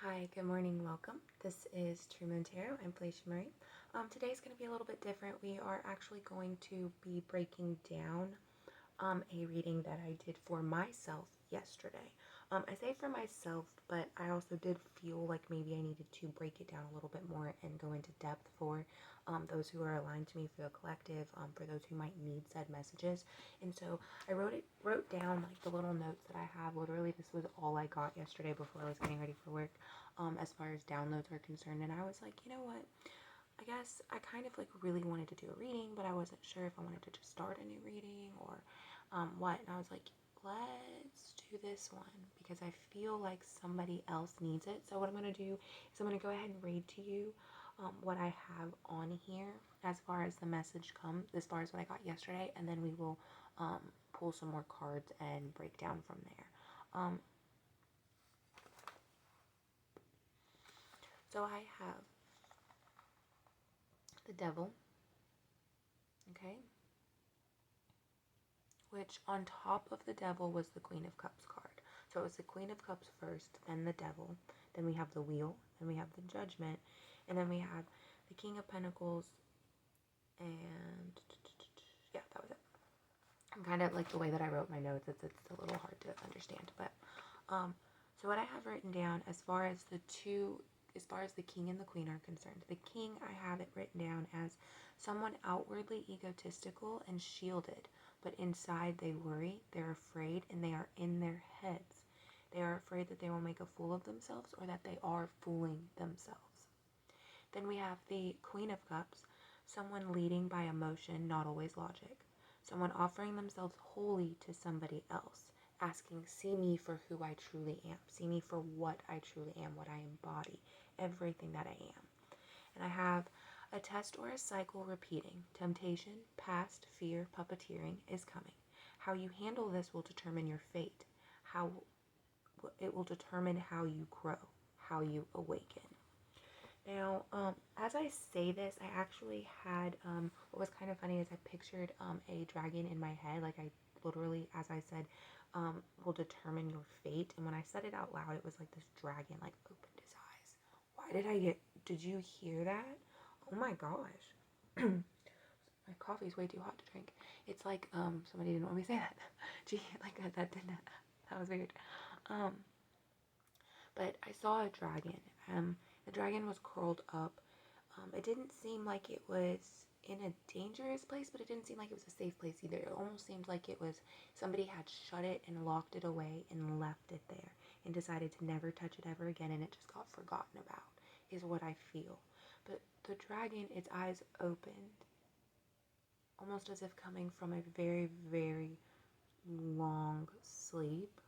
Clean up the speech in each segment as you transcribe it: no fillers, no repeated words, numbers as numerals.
Hi, good morning, welcome. This is True Moon Tarot. I'm FeleciaMarie. Today's going to be a little bit different. We are actually going to be breaking down a reading that I did for myself yesterday. I say for myself, but I also did feel like maybe I needed to break it down a little bit more and go into depth for those who are aligned to me, for the collective, for those who might need said messages. And so I wrote down like the little notes that I have. Literally, this was all I got yesterday before I was getting ready for work, as far as downloads are concerned. And I was like, you know what? I guess I kind of like really wanted to do a reading, but I wasn't sure if I wanted to just start a new reading or what. And I was like, let's do this one because I feel like somebody else needs it. So what I'm going to do is I'm going to go ahead and read to you what I have on here as far as the message comes, as far as what I got yesterday, and then we will pull some more cards and break down from there. So I have the Devil, okay, which on top of the Devil was the Queen of Cups card. So it was the Queen of Cups first, then the Devil, then we have the Wheel, then we have the Judgment, and then we have the King of Pentacles, and yeah, that was it. I'm kind of like the way that I wrote my notes, it's a little hard to understand, but so what I have written down as far as the King and the Queen are concerned, the King, I have it written down as someone outwardly egotistical and shielded, but inside they worry, they're afraid, and they are in their heads. They are afraid that they will make a fool of themselves or that they are fooling themselves. Then we have the Queen of Cups, someone leading by emotion, not always logic. Someone offering themselves wholly to somebody else, asking, see me for who I truly am. See me for what I truly am, what I embody, everything that I am. And I have a test or a cycle repeating. Temptation, past, fear, puppeteering is coming. How you handle this will determine your fate. How it will determine how you grow, how you awaken. Now, as I say this, I actually had, what was kind of funny is I pictured a dragon in my head. Like I literally, as I said, will determine your fate. And when I said it out loud, it was like this dragon like opened his eyes. Why did you hear that? Oh my gosh. My coffee's way too hot to drink. It's like, somebody didn't want me to say that. Gee, like that was weird. But I saw a dragon. The dragon was curled up. It didn't seem like it was in a dangerous place, but it didn't seem like it was a safe place either. It almost seemed like it was somebody had shut it and locked it away and left it there and decided to never touch it ever again, and it just got forgotten about, is what I feel. But the dragon, its eyes opened, almost as if coming from a very, very long sleep.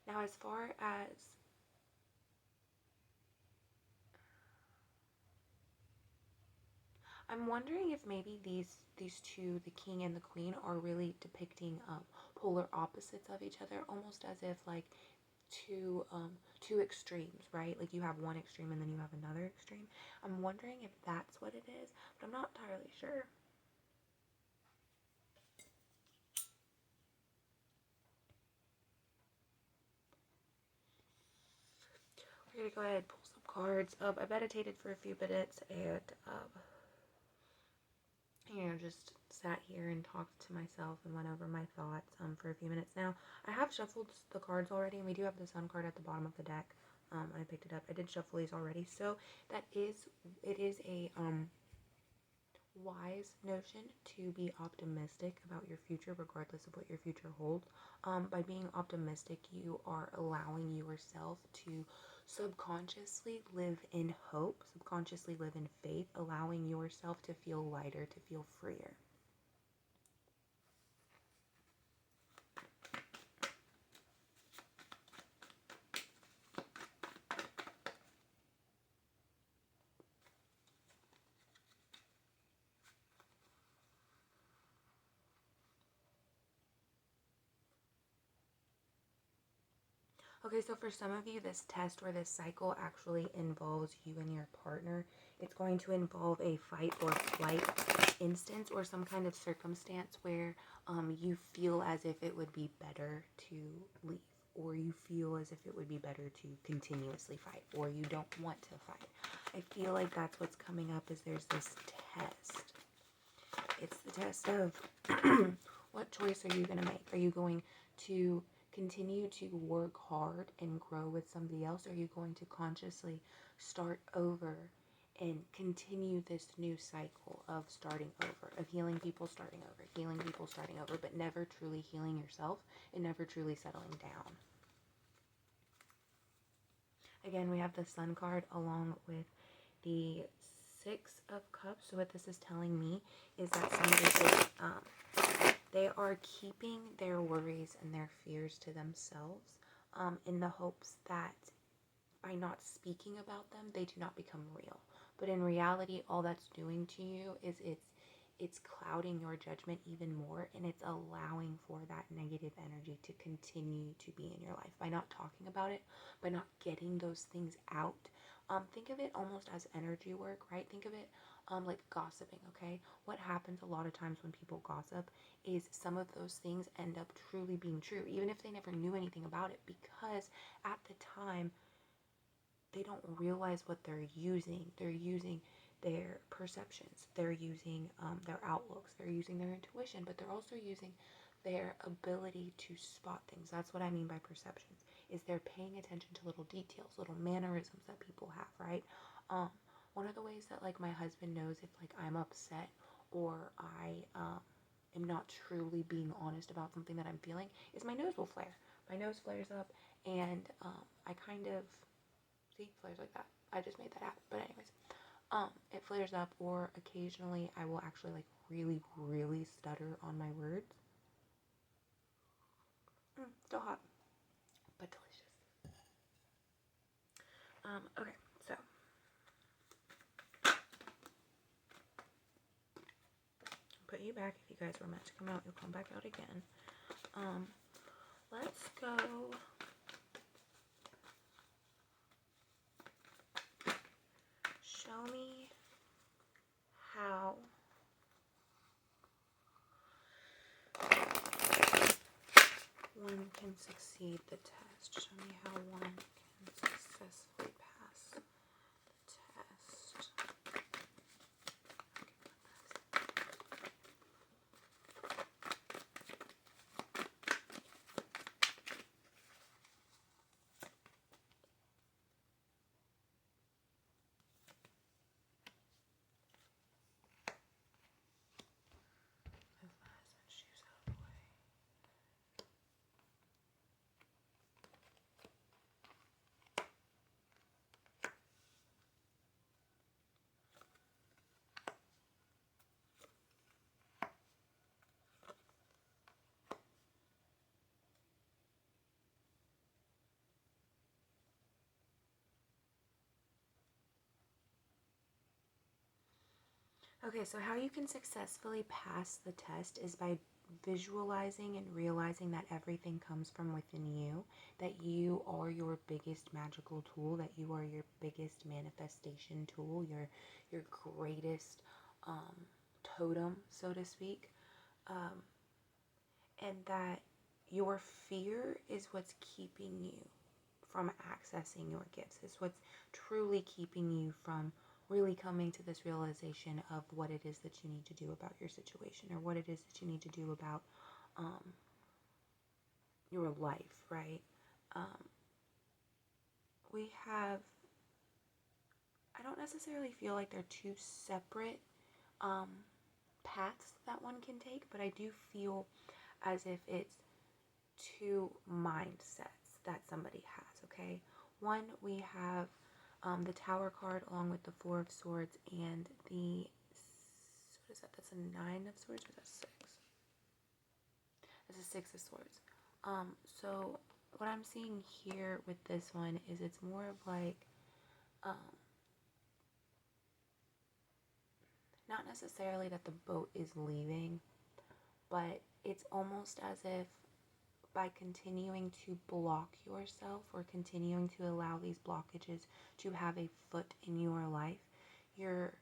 Now, as far as I'm wondering if maybe these two, the king and the queen, are really depicting polar opposites of each other, almost as if like two extremes, right? Like you have one extreme and then you have another extreme. I'm wondering if that's what it is, but I'm not entirely sure. We're gonna go ahead and pull some cards. I meditated for a few minutes and just sat here and talked to myself and went over my thoughts for a few minutes. Now, I have shuffled the cards already, and we do have the Sun card at the bottom of the deck. I picked it up. I did shuffle these already, so it is a wise notion to be optimistic about your future, regardless of what your future holds. By being optimistic, you are allowing yourself to subconsciously live in hope, subconsciously live in faith, allowing yourself to feel lighter, to feel freer. Okay, so for some of you, this test or this cycle actually involves you and your partner. It's going to involve a fight or flight instance or some kind of circumstance where you feel as if it would be better to leave. or you feel as if it would be better to continuously fight, or you don't want to fight. I feel like that's what's coming up, is there's this test. It's the test of what choice are you going to make? Are you going to continue to work hard and grow with somebody else? Or are you going to consciously start over and continue this new cycle of starting over, of healing people starting over, but never truly healing yourself and never truly settling down? Again, we have the Sun card along with the Six of Cups. So what this is telling me is that somebody is, they are keeping their worries and their fears to themselves, in the hopes that by not speaking about them, they do not become real. But in reality, all that's doing to you is it's clouding your judgment even more, and it's allowing for that negative energy to continue to be in your life. By not talking about it, by not getting those things out, think of it almost as energy work, right? Think of it like gossiping, okay? What happens a lot of times when people gossip is some of those things end up truly being true, even if they never knew anything about it, because at the time, they don't realize what they're using. They're using their perceptions, they're using their outlooks, they're using their intuition, but they're also using their ability to spot things. That's what I mean by perceptions, is they're paying attention to little details, little mannerisms that people have, right? One of the ways that like my husband knows if like I'm upset or I am not truly being honest about something that I'm feeling is my nose will flare. My nose flares up, and I kind of see flares like that. I just made that happen. But anyways, it flares up, or occasionally I will actually like really, really stutter on my words. Still hot, but delicious. Okay, so put you back. If you guys were meant to come out, you'll come back out again. Let's go. Show me how one can succeed the test. Show me how one can successfully pass the test. Okay, so how you can successfully pass the test is by visualizing and realizing that everything comes from within you, that you are your biggest magical tool, that you are your biggest manifestation tool, your greatest totem, so to speak, and that your fear is what's keeping you from accessing your gifts. It's what's truly keeping you from really coming to this realization of what it is that you need to do about your situation, or what it is that you need to do about your life, right? We have, I don't necessarily feel like they're two separate paths that one can take, but I do feel as if it's two mindsets that somebody has, okay? One, we have the Tower card along with the Four of Swords and the, what is that? That's a Nine of Swords, or is that Six? That's a Six of Swords. So what I'm seeing here with this one is it's more of like, not necessarily that the boat is leaving, but it's almost as if by continuing to block yourself, or continuing to allow these blockages to have a foot in your life, you're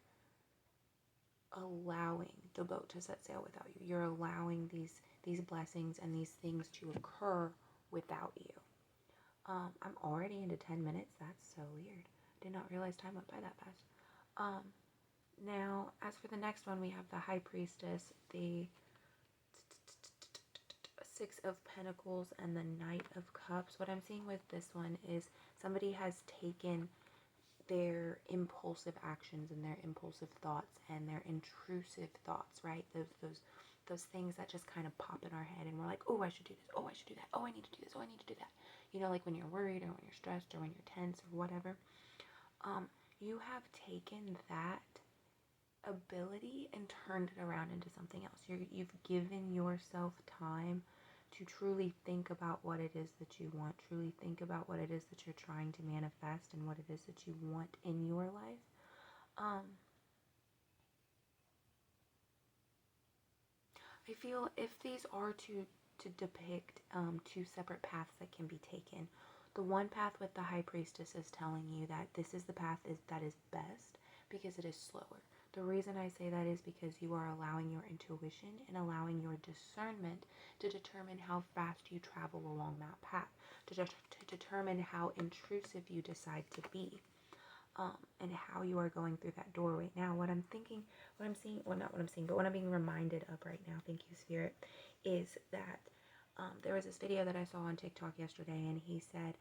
allowing the boat to set sail without you. You're allowing these blessings and these things to occur without you. I'm already into 10 minutes. That's so weird. Did not realize time went by that fast. Now, as for the next one, we have the High Priestess, the Six of Pentacles, and the Knight of Cups. What I'm seeing with this one is somebody has taken their impulsive actions and their impulsive thoughts and their intrusive thoughts, right? Those things that just kind of pop in our head and we're like, oh, I should do this. Oh, I should do that. Oh, I need to do this. Oh, I need to do that. You know, like when you're worried or when you're stressed or when you're tense or whatever. You have taken that ability and turned it around into something else. You've given yourself time to truly think about what it is that you want, truly think about what it is that you're trying to manifest and what it is that you want in your life. I feel if these are to depict two separate paths that can be taken, the one path with the High Priestess is telling you that this is the path that is best because it is slower. The reason I say that is because you are allowing your intuition and allowing your discernment to determine how fast you travel along that path, to determine how intrusive you decide to be, and how you are going through that door right now. What I'm thinking, what I'm seeing, well, not what I'm seeing, but what I'm being reminded of right now, thank you, Spirit, is that there was this video that I saw on TikTok yesterday, and he said,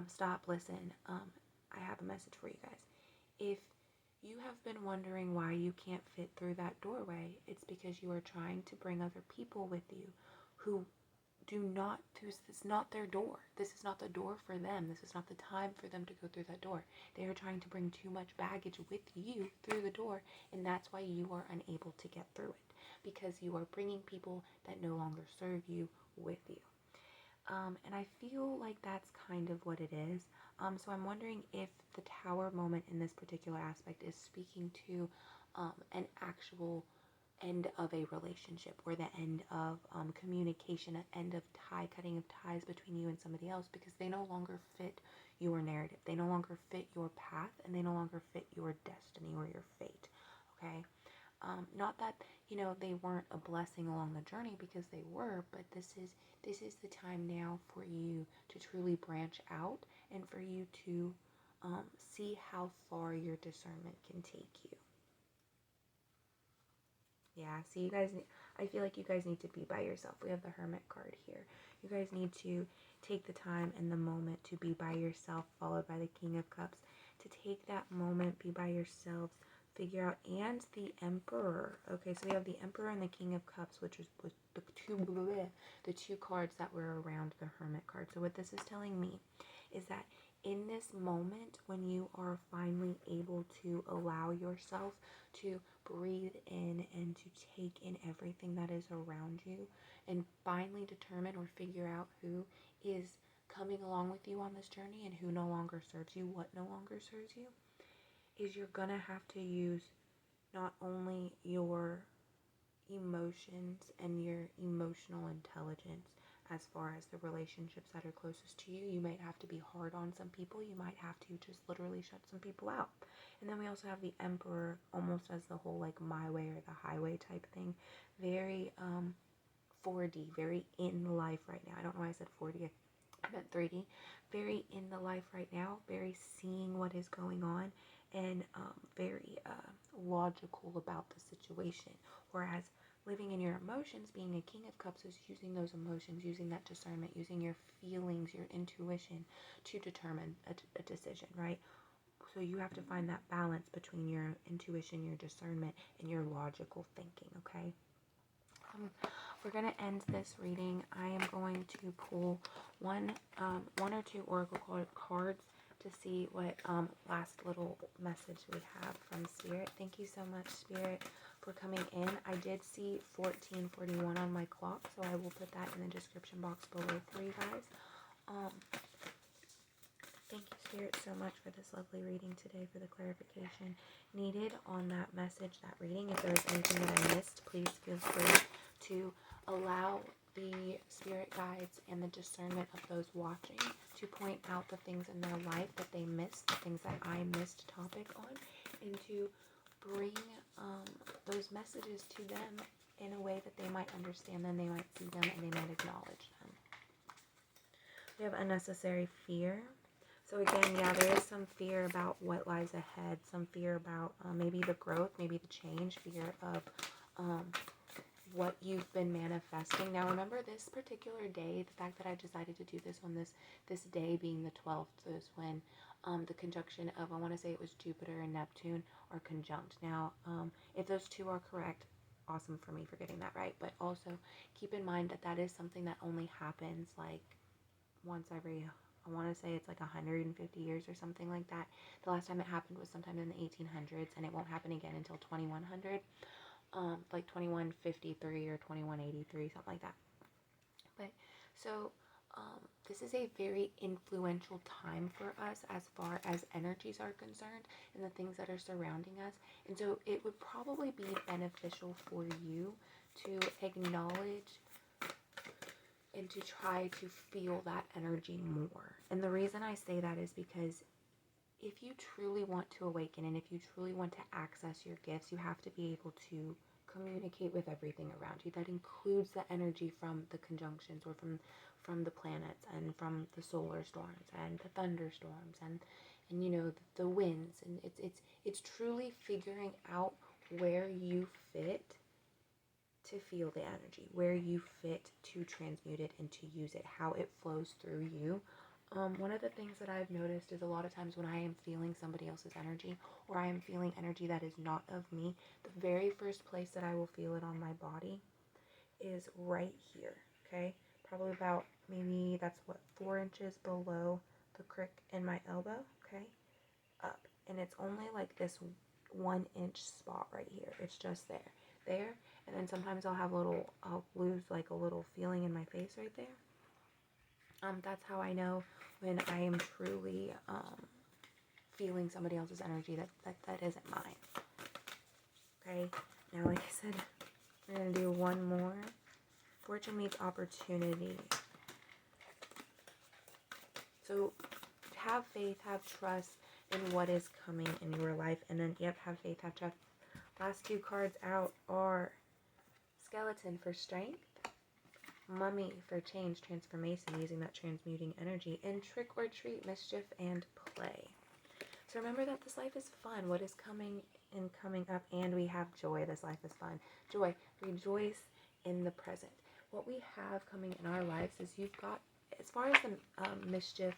stop, listen, I have a message for you guys. If you have been wondering why you can't fit through that doorway, it's because you are trying to bring other people with you who this is not their door. This is not the door for them. This is not the time for them to go through that door. They are trying to bring too much baggage with you through the door, and that's why you are unable to get through it, because you are bringing people that no longer serve you with you. And I feel like that's kind of what it is. So I'm wondering if the Tower moment in this particular aspect is speaking to an actual end of a relationship, or the end of communication, an end of cutting of ties between you and somebody else, because they no longer fit your narrative. They no longer fit your path, and they no longer fit your destiny or your fate. Okay? Not that, they weren't a blessing along the journey, because they were, but this is the time now for you to truly branch out and for you to see how far your discernment can take you. Yeah, so you guys, I feel like you guys need to be by yourself. We have the Hermit card here. You guys need to take the time and the moment to be by yourself, followed by the King of Cups. To take that moment, be by yourselves, figure out, and the Emperor. Okay, so we have the Emperor and the King of Cups, which was the two cards that were around the Hermit card. So what this is telling me is that in this moment, when you are finally able to allow yourself to breathe in and to take in everything that is around you, and finally determine or figure out who is coming along with you on this journey and who no longer serves you, what no longer serves you, is you're gonna have to use not only your emotions and your emotional intelligence as far as the relationships that are closest to you. You might have to be hard on some people. You might have to just literally shut some people out. And then we also have the Emperor, almost as the whole like my way or the highway type thing. Very 4D, very in life right now. I don't know why I said 4D. I meant 3D. Very in the life right now. Very seeing what is going on, and very logical about the situation. Whereas living in your emotions, being a King of Cups, is using those emotions, using that discernment, using your feelings, your intuition to determine a decision, right? So you have to find that balance between your intuition, your discernment, and your logical thinking, okay? We're going to end this reading. I am going to pull one or two oracle cards to see what last little message we have from Spirit. Thank you so much, Spirit, for coming in. I did see 1441 on my clock, so I will put that in the description box below for you guys. Thank you, Spirit, so much for this lovely reading today, for the clarification needed on that message, that reading. If there was anything that I missed, please feel free to allow the spirit guides and the discernment of those watching to point out the things in their life that they missed, the things that I missed topic on, and to bring those messages to them in a way that they might understand them, they might see them, and they might acknowledge them. We have unnecessary fear. So again, yeah, there is some fear about what lies ahead, some fear about maybe the growth, maybe the change, fear of what you've been manifesting. Now remember, this particular day, the fact that I decided to do this on this day being the 12th is when the conjunction of, I want to say it was Jupiter and Neptune are conjunct. Now, if those two are correct, awesome for me for getting that right. But also keep in mind that that is something that only happens like once every, I want to say it's like 150 years or something like that. The last time it happened was sometime in the 1800s, and it won't happen again until 2100. Like 2153 or 2183, something like that. But so this is a very influential time for us as far as energies are concerned and the things that are surrounding us. And so it would probably be beneficial for you to acknowledge and to try to feel that energy more. And the reason I say that is because if you truly want to awaken and if you truly want to access your gifts, you have to be able to communicate with everything around you. That includes the energy from the conjunctions or from the planets and from the solar storms and the thunderstorms and you know the winds, and it's truly figuring out where you fit to feel the energy, where you fit to transmute it and to use it, how it flows through you. One of the things that I've noticed is a lot of times when I am feeling somebody else's energy or I am feeling energy that is not of me, the very first place that I will feel it on my body is right here, okay? Probably about, maybe that's what, 4 inches below the crick in my elbow, okay? Up. And it's only like this 1-inch spot right here. It's just there. And then sometimes I'll lose like a little feeling in my face right there. That's how I know when I am truly feeling somebody else's energy that isn't mine. Okay, now like I said, we're going to do one more. Fortune meets opportunity. So have faith, have trust in what is coming in your life. And then, yep, have faith, have trust. Last 2 cards out are Skeleton for strength, Mummy for change, transformation, using that transmuting energy, and Trick or treat, mischief and play. So remember that this life is fun. What is coming and coming up, and we have joy. This life is fun. Joy. Rejoice in the present. What we have coming in our lives is you've got, as far as the mischief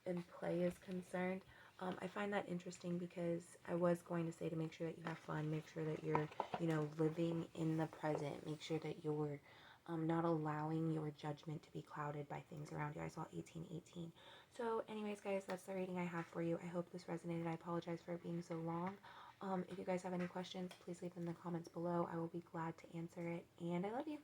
and play is concerned, I find that interesting because I was going to say to make sure that you have fun, make sure that you're, living in the present, make sure that you're not allowing your judgment to be clouded by things around you. I saw 1818. So anyways, guys, that's the reading I have for you. I hope this resonated. I apologize for it being so long. If you guys have any questions, please leave them in the comments below. I will be glad to answer it, and I love you.